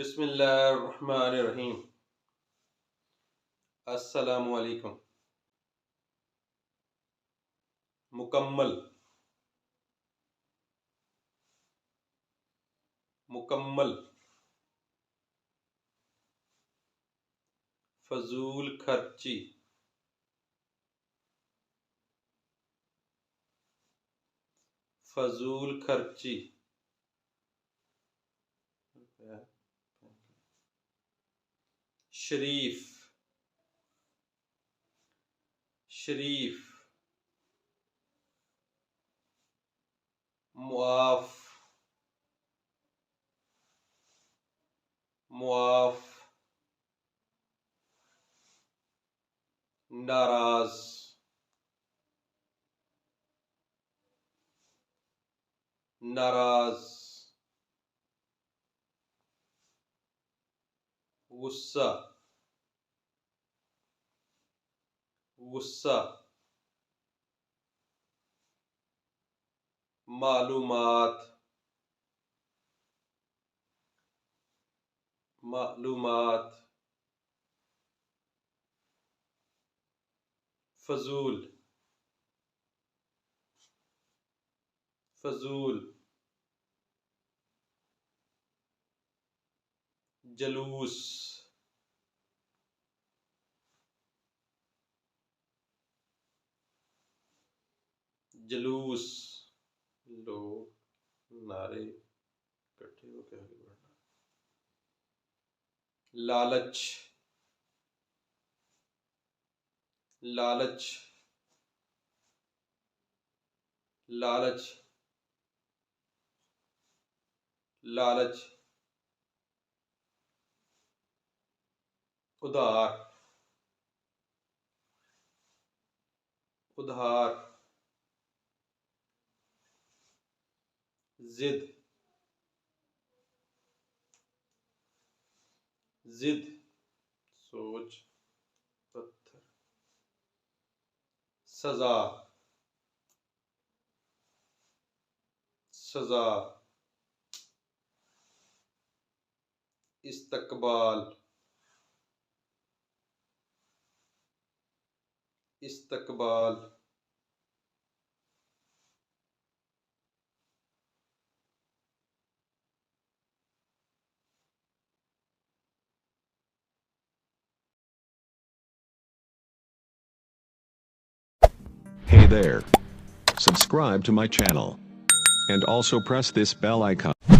बिस्मिल्लाहिर्रहमानिर्रहीम। अस्सलामु अलैकुम। मुकम्मल, मुकम्मल। फजूल खर्ची, फजूल खर्ची। शरीफ, शरीफ। मुआफ, मुआफ। नाराज, नाराज। गुस्सा, गुस्सा। मालूमात, मालूमात। फजूल, फजूल। जलूस, जलूस। लोग नारे इकट्ठे होकर आगे बढ़ना। लालच, लालच, लालच, लालच। उधार, उधार। जिद, जिद। सोच, पत्थर। सजा, सजा। इस्तकबाल, इस्तकबाल। Hey there. Subscribe to my channel. And also press this bell icon.